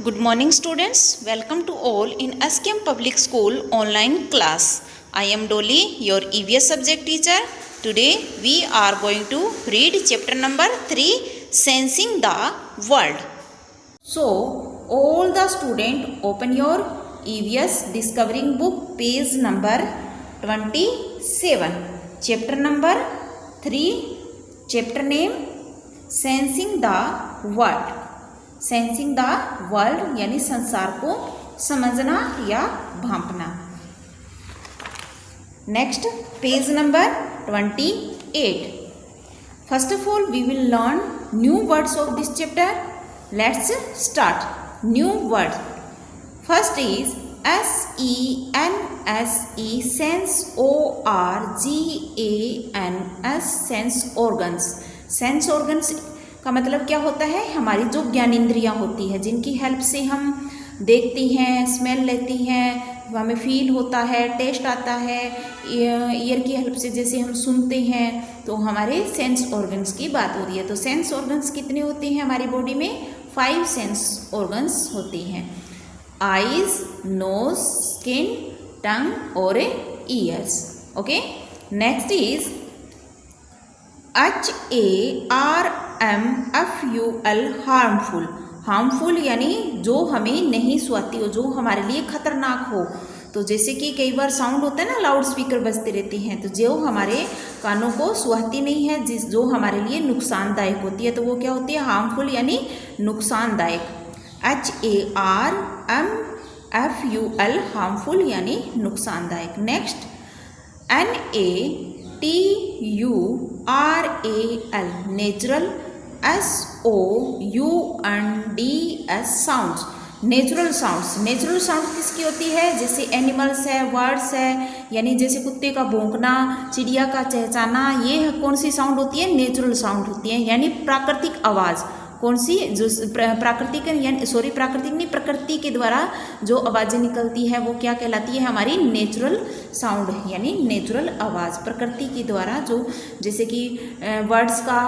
Good morning students, welcome to all in SKM Public School online class. I am Dolly, your EVS subject teacher. Today we are going to read chapter number 3, Sensing the World. So all the student open your EVS discovering book page number 27. Chapter number 3, chapter name Sensing the World. Sensing the world यानी संसार को समझना या भांपना. Next page number 28. First of all we will learn new words of this chapter. Let's start. New word. First is SENSE sense ORGANS sense organs. Sense organs का मतलब क्या होता है? हमारी जो ज्ञानेंद्रियाँ होती है जिनकी हेल्प से हम देखती हैं, स्मेल लेती हैं, हमें फील होता है, टेस्ट आता है. ईयर की हेल्प से जैसे हम सुनते हैं तो हमारे सेंस ऑर्गन्स की बात हो रही है. तो सेंस ऑर्गन्स कितने होते हैं हमारी बॉडी में? 5 सेंस ऑर्गन्स होती हैं. आईज, नोज, स्किन, टंग और years. Okay. Next is HARMFUL harmful. Harmful यानी जो हमें नहीं सुहाती हो, जो हमारे लिए खतरनाक हो. तो जैसे कि कई बार साउंड होता है ना, लाउड स्पीकर बजते रहते हैं, तो जो हमारे कानों को सुहाती नहीं है, जो हमारे लिए नुकसानदायक होती है, तो वो क्या होती है? हार्मफुल यानी नुकसानदायक. HARMFUL हार्मफुल यानी नुकसानदायक. Next NATURAL natural. SOUNDS sounds. Natural sounds. Natural sound किसकी होती है? जैसे एनिमल्स है, वर्ड्स है, यानी जैसे कुत्ते का भौंकना, चिड़िया का चहचहाना, ये कौन सी साउंड होती है? नेचुरल साउंड होती है, यानी प्राकृतिक आवाज़. कौन सी? जो प्राकृतिक यानी प्राकृतिक नहीं, प्रकृति के द्वारा जो आवाज़ें निकलती है वो क्या कहलाती है? हमारी नेचुरल साउंड यानी नेचुरल आवाज़. प्रकृति के द्वारा जो, जैसे कि बर्ड्स का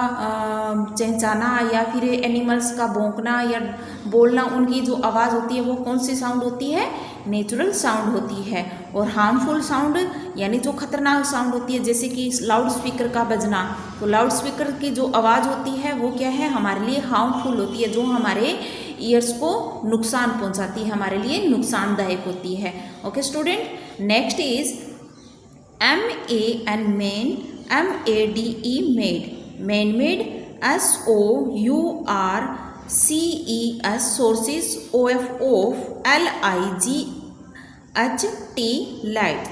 चहचहाना या फिर एनिमल्स का भौंकना या बोलना, उनकी जो आवाज़ होती है वो कौन सी साउंड होती है? नेचुरल साउंड होती है. और हार्मफुल साउंड यानी जो खतरनाक साउंड होती है, जैसे कि लाउड स्पीकर का बजना, तो लाउड स्पीकर की जो आवाज़ होती है वो क्या है? हमारे लिए हार्मफुल होती है, जो हमारे ईयर्स को नुकसान पहुंचाती है, हमारे लिए नुकसानदायक होती है. Okay student. Next is MAN main. MADE made. Man made. SOURCES sources. OFLIGHT light.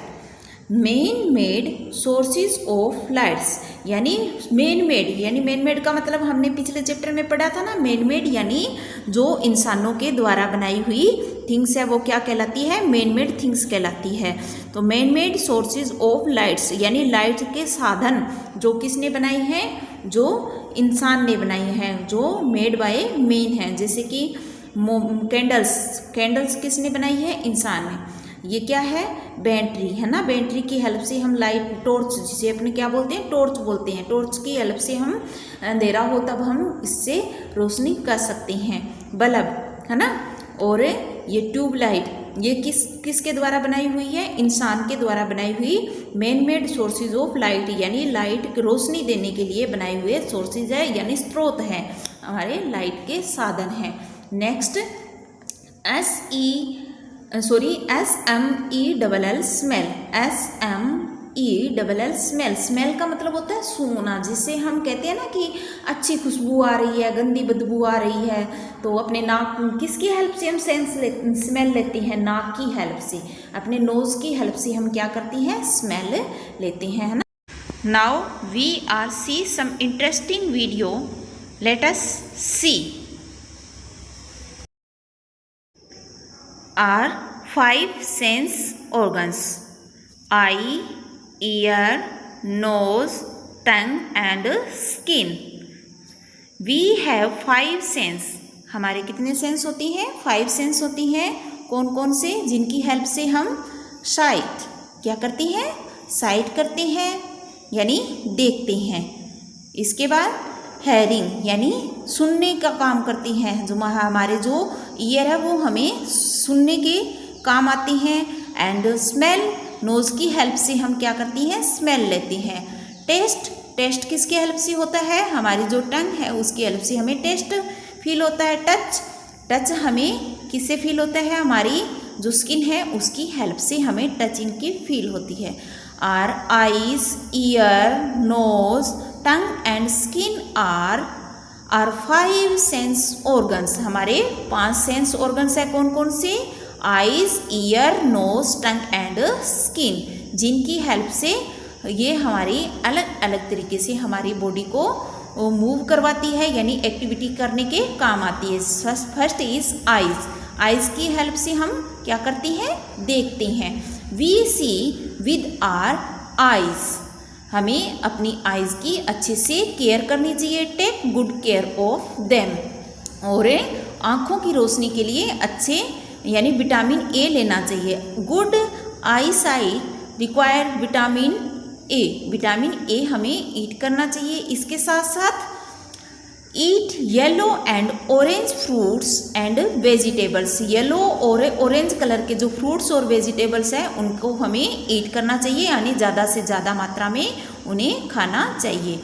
Main made sources of lights यानी मेन मेड. यानी मेन मेड का मतलब हमने पिछले चैप्टर में पढ़ा था ना. मेन मेड यानी जो इंसानों के द्वारा बनाई हुई थिंग्स है वो क्या कहलाती है? मेन मेड थिंग्स कहलाती है. तो main made sources of lights यानी लाइट के साधन जो किसने बनाई हैं? जो इंसान ने बनाई हैं, जो मेड बाय मेन है. जैसे कि कैंडल्स. कैंडल्स किसने बनाई है? इंसान ने. ये क्या है? बैटरी है ना. बैटरी की हेल्प से हम लाइट, टॉर्च जिसे अपने क्या बोलते हैं? टॉर्च बोलते हैं. टॉर्च की हेल्प से हम अंधेरा हो तब हम इससे रोशनी कर सकते हैं. बल्ब है ना. और ये ट्यूबलाइट, ये किसके द्वारा बनाई हुई है? इंसान के द्वारा बनाई हुई man made sources of light यानी लाइट की रोशनी देने के लिए बनाए हुए सोर्सेज है, यानी स्रोत है, हमारे लाइट के साधन हैं. Next SMELL smell. SMELL smell. Smell का मतलब होता है सूंघना. जिससे हम कहते हैं ना कि अच्छी खुशबू आ रही है, गंदी बदबू आ रही है, तो अपने नाक, किसकी हेल्प से हम स्मेल लेते हैं? नाक की हेल्प से. अपने नोज की हेल्प से हम क्या करती हैं? स्मेल लेते हैं, है ना. Now we are see some interesting video. Let us see. Are 5 sense organs: eye, ear, nose, tongue and skin. We have 5 sense. हमारे कितने सेंस होती हैं? 5 सेंस होती हैं. कौन कौन से? जिनकी हेल्प से हम साइट क्या करते हैं? साइट करते हैं यानी देखते हैं. इसके बाद हेयरिंग यानी सुनने का काम करती हैं। जो हमारे जो ईयर है वो हमें सुनने के काम आती हैं। एंड स्मेल, नोज़ की हेल्प से हम क्या करती हैं, स्मेल लेती हैं। टेस्ट, टेस्ट किसकी हेल्प से होता है, हमारी जो टंग है उसकी हेल्प से हमें टेस्ट फील होता है। टच, टच हमें किससे फील होता है, हमारी जो स्किन है उसकी हेल्प से हमें टचिंग की फील होती है। Our eyes, ear, nose, tongue and skin are 5 sense organs. हमारे 5 सेंस ऑर्गन्स है, कौन कौन से, eyes, ear, nose, tongue and skin, जिनकी हेल्प से ये हमारी अलग अलग तरीके से हमारी बॉडी को मूव करवाती है, यानी एक्टिविटी करने के काम आती है। फर्स्ट इज आईज, आईज की हेल्प से हम क्या करती हैं, देखते हैं। We see with our eyes, हमें अपनी आईज की अच्छे से केयर करनी चाहिए। Take good care of them, और आँखों की रोशनी के लिए अच्छे यानी विटामिन ए लेना चाहिए। Good eyesight require vitamin A, vitamin A हमें ईट करना चाहिए। इसके साथ साथ eat yellow and orange fruits and vegetables, yellow और ऑरेंज कलर के जो फ्रूट्स और वेजिटेबल्स हैं उनको हमें ईट करना चाहिए, यानी ज़्यादा से ज़्यादा मात्रा में उन्हें खाना चाहिए।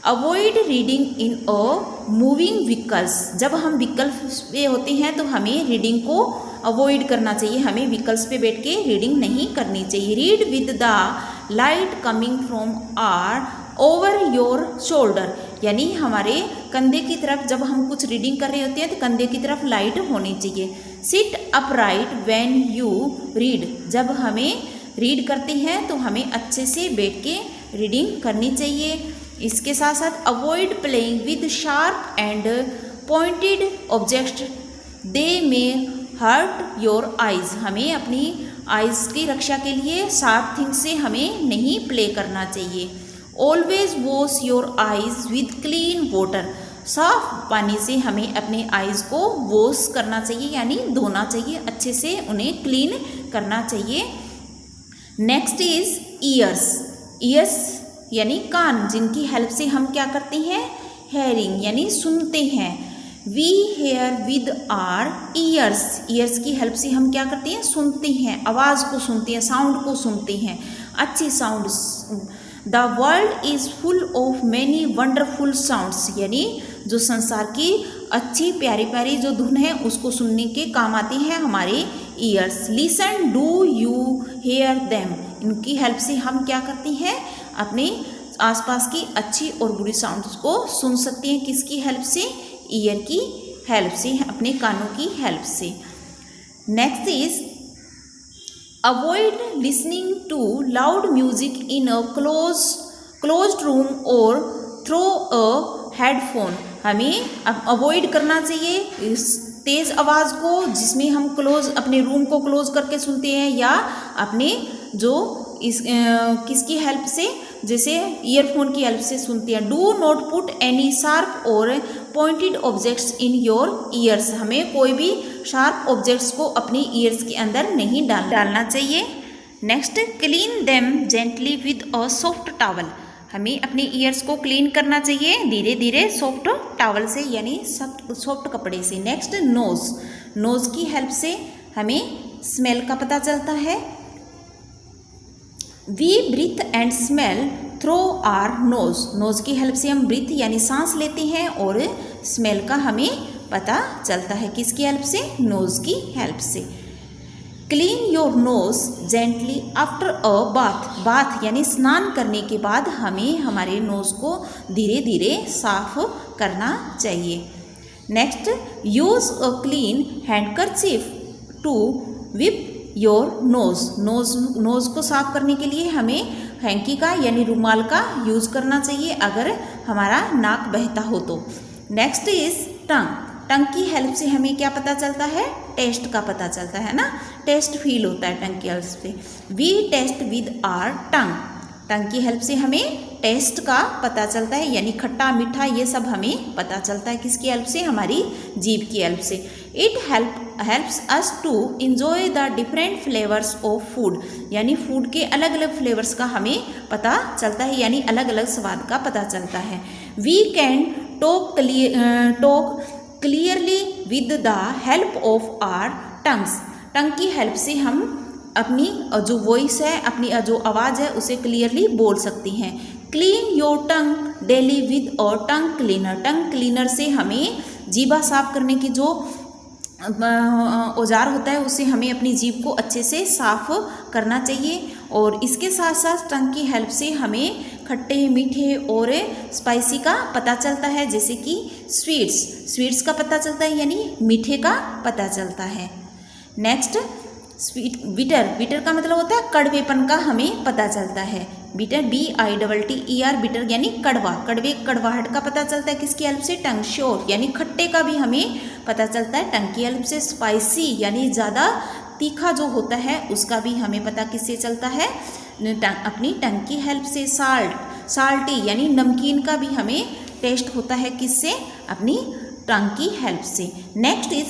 Avoid reading in a moving vehicles, जब हम व्हीकल्स पे होते हैं तो हमें रीडिंग को अवॉइड करना चाहिए, हमें व्हीकल्स पे बैठ के रीडिंग नहीं करनी चाहिए। Read with the light coming from our over your shoulder, यानी हमारे कंधे की तरफ जब हम कुछ रीडिंग कर रहे होते हैं तो कंधे की तरफ लाइट होनी चाहिए। Sit upright when you read, जब हमें रीड करते हैं तो हमें अच्छे से बैठ के रीडिंग करनी चाहिए। इसके साथ साथ avoid playing with sharp and pointed objects, they may hurt your eyes, हमें अपनी आइज की रक्षा के लिए शार्प थिंग्स से हमें नहीं प्ले करना चाहिए। Always wash your eyes with clean water, साफ पानी से हमें अपने आइज को वॉश करना चाहिए, यानी धोना चाहिए, अच्छे से उन्हें क्लीन करना चाहिए। नेक्स्ट इज ईयर्स, ईयर्स यानी कान, जिनकी हेल्प से हम क्या करते हैं, हेयरिंग यानी सुनते हैं। We hear with our ears, ears की हेल्प से हम क्या करते हैं, सुनते हैं, आवाज़ को सुनते हैं, साउंड को सुनते हैं, अच्छी sound. The world is full of many wonderful sounds, यानी जो संसार की अच्छी प्यारी प्यारी जो धुन है उसको सुनने के काम आती है हमारे ears. Listen do you hear them, इनकी हेल्प से हम क्या करते हैं, अपने आसपास की अच्छी और बुरी साउंड्स को सुन सकते हैं। किसकी हेल्प से, ईयर की हेल्प से, अपने कानों की हेल्प से। Next is avoid listening to loud music in a closed room और थ्रो अ हेडफोन, हमें अवॉइड करना चाहिए इस तेज़ आवाज़ को जिसमें हम अपने रूम को क्लोज करके सुनते हैं, या अपने जो किसकी हेल्प से, जैसे ईयरफोन की हेल्प से सुनते हैं। Do not put any sharp or pointed objects in your ears, हमें कोई भी शार्प ऑब्जेक्ट्स को अपनी ईयर्स के अंदर नहीं डालना चाहिए। Next, clean them gently with a soft towel, हमें अपने ईयर्स को क्लीन करना चाहिए धीरे धीरे सॉफ्ट टॉवल से, यानी सॉफ्ट कपड़े से। नेक्स्ट, नोज़, नोज़ की हेल्प से हमें स्मेल का पता चलता है। We breathe and smell through our nose, nose की हेल्प से हम ब्रीथ यानी सांस लेते हैं और स्मेल का हमें पता चलता है, किसकी हेल्प से, नोज की हेल्प से। Clean your nose gently after a bath, bath यानी स्नान करने के बाद हमें हमारे नोज को धीरे धीरे साफ करना चाहिए। Next, use a clean handkerchief to wipe your nose, nose को साफ करने के लिए हमें हैंकी का यानी रुमाल का यूज़ करना चाहिए अगर हमारा नाक बहता हो तो। नेक्स्ट इज टंग, टंग की हेल्प से हमें क्या पता चलता है, टेस्ट का पता चलता है ना, टेस्ट फील होता है टंग की हेल्प से। We taste with our tongue, tongue की हेल्प से हमें टेस्ट का पता चलता है, यानी खट्टा मीठा ये सब हमें पता चलता है, किसकी हेल्प से, हमारी जीभ की हेल्प से। It helps us to enjoy the different flavours of food, यानी फूड के अलग अलग फ्लेवर्स का हमें पता चलता है, यानी अलग अलग स्वाद का पता चलता है। We can talk clearly with the help of our tongues, tongue की हेल्प से हम अपनी जो वॉइस है, अपनी जो आवाज़ है उसे क्लियरली बोल सकती हैं। Clean your tongue daily with और टंग क्लीनर, टंग क्लीनर से हमें जीभा साफ करने की जो औजार होता है उससे हमें अपनी जीभ को अच्छे से साफ करना चाहिए। और इसके साथ साथ टंग की हेल्प से हमें खट्टे मीठे और स्पाइसी का पता चलता है, जैसे कि स्वीट्स का पता चलता है, यानी मीठे का पता चलता है। नेक्स्ट बिटर का मतलब होता है कड़वेपन का हमें पता चलता है। बिटर BITTER बिटर यानी कड़वाहट का पता चलता है किसकी हेल्प से, टंग। श्योर यानी खट्टे का भी हमें पता चलता है टंग की हेल्प से। स्पाइसी यानी ज़्यादा तीखा जो होता है उसका भी हमें पता किससे चलता है, अपनी टंग की हेल्प से। साल्टी यानी नमकीन का भी हमें टेस्ट होता है किससे, अपनी टंग की हेल्प से। नेक्स्ट इज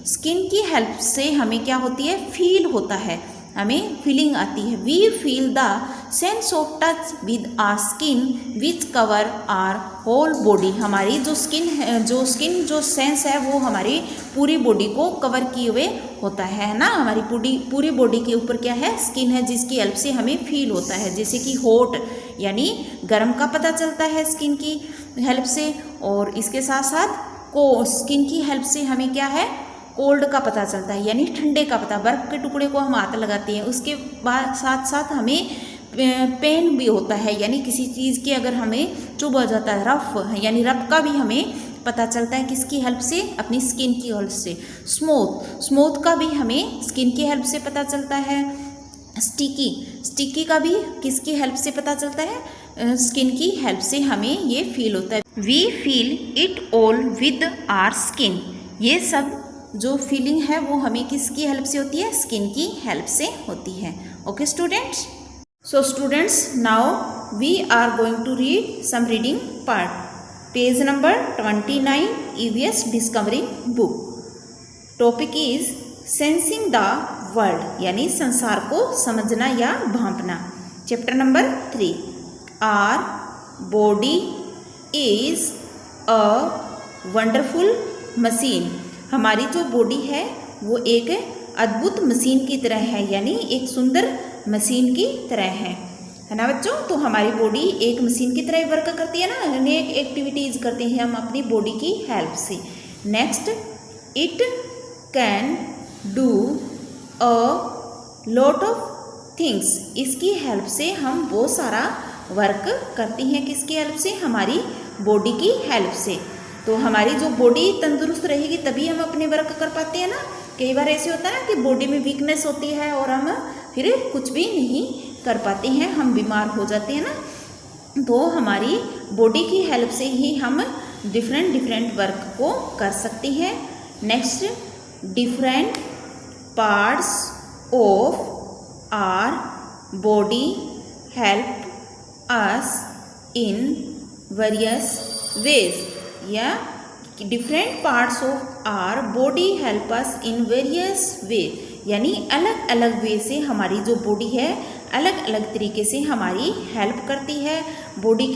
स्किन की हेल्प से हमें क्या होती है, फील होता है, हमें फीलिंग आती है। We feel the sense of touch with our skin which cover our whole body, हमारी जो स्किन जो सेंस है वो हमारी पूरी बॉडी को कवर किए हुए होता है ना। हमारी पूरी बॉडी के ऊपर क्या है, स्किन है, जिसकी हेल्प से हमें फील होता है। जैसे कि हॉट यानी गर्म का पता चलता है स्किन की हेल्प से। और इसके साथ साथ स्किन की हेल्प से हमें क्या है, कोल्ड का पता चलता है, यानी ठंडे का पता। बर्फ़ के टुकड़े को हम हाथ लगाते हैं, उसके बाद साथ साथ हमें पेन भी होता है, यानी किसी चीज़ के अगर हमें चुभ हो जाता है, रफ यानी रफ का भी हमें पता चलता है किसकी हेल्प से, अपनी स्किन की हेल्प से। स्मूथ का भी हमें स्किन की हेल्प से पता चलता है। स्टिकी का भी किसकी हेल्प से पता चलता है, स्किन की हेल्प से हमें ये फील होता है। We feel it all with our skin, ये सब जो फीलिंग है वो हमें किसकी हेल्प से होती है, स्किन की हेल्प से होती है। Okay students, so students now we are going to read some reading part. Page number 29 EVS discovering book. Topic is sensing the world, यानी संसार को समझना या भांपना। Chapter number 3। Our body is a wonderful machine, हमारी जो body है वो एक अद्भुत मशीन की तरह है, यानी एक सुंदर मशीन की तरह है ना बच्चों। तो हमारी बॉडी एक मशीन की तरह वर्क करती है ना, अनेक एक्टिविटीज़ करते हैं हम अपनी बॉडी की हेल्प से। Next, it can do a lot of things, इसकी हेल्प से हम बहुत सारा वर्क करती हैं, किसकी हेल्प से, हमारी बॉडी की हेल्प से। तो हमारी जो बॉडी तंदुरुस्त रहेगी तभी हम अपने वर्क कर पाते हैं ना। कई बार ऐसे होता है ना कि बॉडी में वीकनेस होती है और हम फिर कुछ भी नहीं कर पाते हैं, हम बीमार हो जाते हैं ना। तो हमारी बॉडी की हेल्प से ही हम डिफरेंट वर्क को कर सकते हैं। Next, different parts of our body help us in various ways, या different parts of our body help us in various way, यानी अलग अलग वे से हमारी जो बॉडी है अलग अलग तरीके से हमारी हेल्प करती है।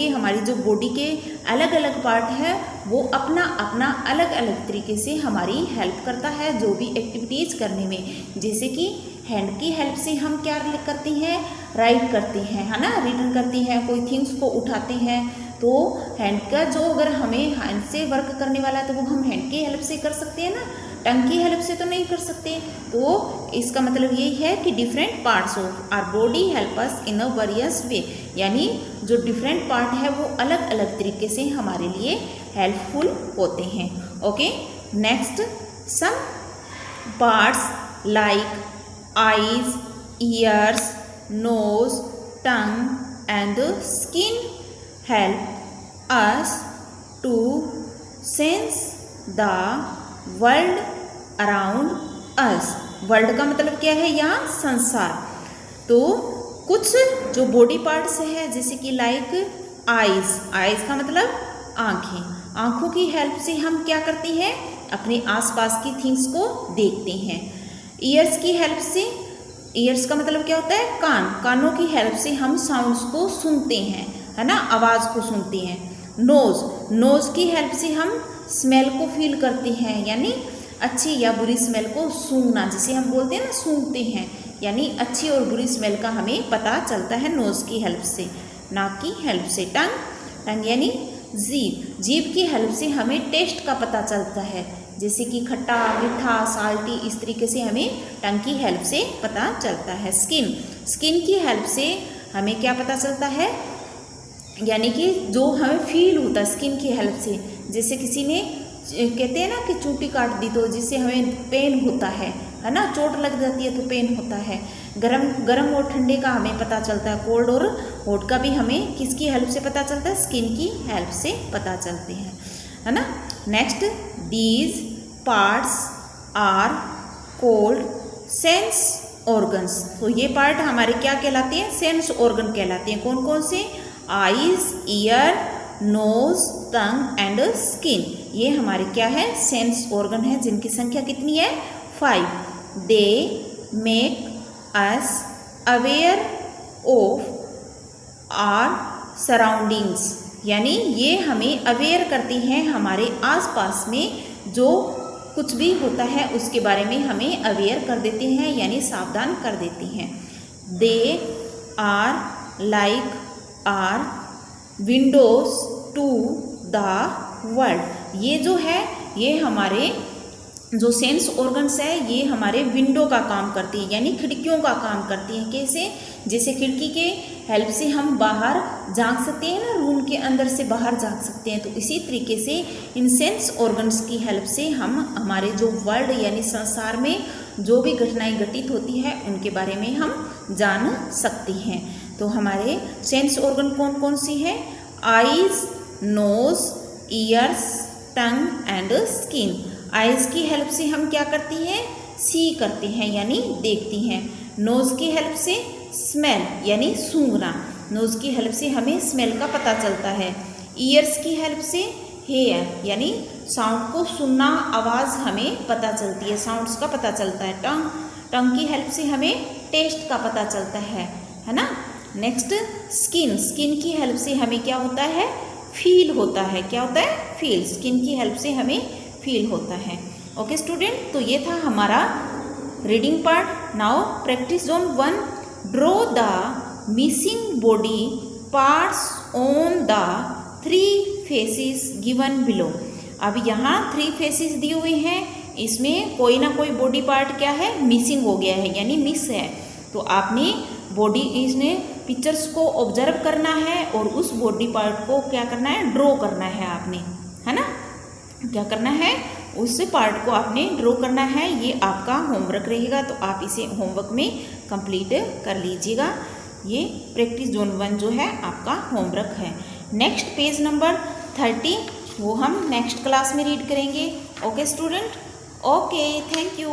हमारी जो बॉडी के अलग अलग पार्ट है वो अपना अपना अलग अलग तरीके से हमारी हेल्प करता है जो भी एक्टिविटीज़ करने में। जैसे कि हैंड की हेल्प से हम क्या करते हैं, राइट करते हैं, है ना, रिटर्न करते हैं, कोई थिंग्स को उठाते हैं। तो हैंड का जो अगर हमें हैंड से वर्क करने वाला है तो वो हम हैंड की हेल्प से कर सकते हैं ना, टंग की हेल्प से तो नहीं कर सकते। तो इसका मतलब यही है कि different parts of our body help us in a various way, यानी जो डिफरेंट पार्ट है वो अलग अलग तरीके से हमारे लिए हेल्पफुल होते हैं। Okay, next, some parts like eyes, ears, nose, tongue and skin help us to sense the world around us. World का मतलब क्या है, यहाँ संसार। तो कुछ जो बॉडी पार्ट्स है जैसे कि लाइक आईज का मतलब आँखें, आँखों की हेल्प से हम क्या करते हैं, अपने आसपास की थिंग्स को देखते हैं। ईयर्स की हेल्प से, ईयर्स का मतलब क्या होता है? कान। कानों की हेल्प से हम साउंड्स को सुनते हैं, है ना, आवाज़ को सुनते हैं। नोज़, नोज़ की हेल्प से हम स्मेल को फील करते हैं, यानी अच्छी या बुरी स्मेल को सूंघना, जिसे हम बोलते हैं ना सूंघते हैं, यानी अच्छी और बुरी स्मेल का हमें पता चलता है नोज़ की हेल्प से। नाक की हेल्प से टंग, टंग यानी जीभ, जीभ की हेल्प से हमें टेस्ट का पता चलता है, जैसे कि खट्टा, मीठा, साल्टी, इस तरीके से हमें टंग की हेल्प से पता चलता है। स्किन, स्किन की हेल्प से हमें क्या पता चलता है? यानी कि जो हमें फील होता है स्किन की हेल्प से, जैसे किसी ने कहते हैं ना कि चूंटी काट दी तो जिससे हमें पेन होता है ना, चोट लग जाती है तो पेन होता है। गरम और ठंडे का हमें पता चलता है, कोल्ड और हॉट का भी हमें किसकी हेल्प से पता चलता है? स्किन की हेल्प से पता चलते हैं, है ना। Next, these parts are called sense organs. तो ये पार्ट हमारे क्या कहलाते हैं? सेंस ऑर्गन कहलाते हैं। कौन कौन से? Eyes, ear, nose, tongue and skin. ये हमारे क्या है? सेंस ऑर्गन है, जिनकी संख्या कितनी है? 5। They make us aware of our surroundings, यानी ये हमें अवेयर करती हैं हमारे आसपास में जो कुछ भी होता है उसके बारे में हमें अवेयर कर देते हैं, यानी सावधान कर देती हैं। They are like our windows to the world. ये जो है, ये हमारे जो सेंस ऑर्गन्स है ये हमारे विंडो का काम करती है, यानी खिड़कियों का काम करती हैं। कैसे? जैसे खिड़की के हेल्प से हम बाहर झांक सकते हैं ना, रूम के अंदर से बाहर झांक सकते हैं, तो इसी तरीके से इन सेंस ऑर्गन्स की हेल्प से हम हमारे जो वर्ल्ड यानी संसार में जो भी घटनाएं घटित होती है उनके बारे में हम जान सकते हैं। तो हमारे सेंस ऑर्गन कौन कौन सी है? Eyes, nose, ears, tongue and skin. Eyes की हेल्प से हम क्या करती हैं? सी करते हैं, यानी देखती हैं। नोज़ की हेल्प से स्मेल, यानी सूंघना। नोज़ की हेल्प से हमें स्मेल का पता चलता है। ईयर्स की हेल्प से हेयर, यानी साउंड को सुनना, आवाज़ हमें पता चलती है, साउंड्स का पता चलता है। टंग, टंग की हेल्प से हमें टेस्ट का पता चलता है ना। नेक्स्ट, स्किन, स्किन की हेल्प से हमें क्या होता है? फील होता है। क्या होता है? फील। स्किन की हेल्प से हमें फील होता है। ओके स्टूडेंट, तो ये था हमारा reading part. Now practice zone 1, draw the missing body parts on the 3 faces given below. अब यहाँ 3 फेसेस दिए हुए हैं, इसमें कोई ना कोई बॉडी पार्ट क्या है? मिसिंग हो गया है, यानी मिस है। तो आपने बॉडी, इसमें पिक्चर्स को ऑब्जर्व करना है और उस बॉडी पार्ट को क्या करना है? ड्रॉ करना है आपने, है ना। क्या करना है? उस पार्ट को आपने ड्रॉ करना है। ये आपका होमवर्क रहेगा, तो आप इसे होमवर्क में कंप्लीट कर लीजिएगा। ये प्रैक्टिस जोन 1 जो है आपका होमवर्क है। नेक्स्ट पेज नंबर 30 वो हम नेक्स्ट क्लास में रीड करेंगे। Okay student, okay, thank you.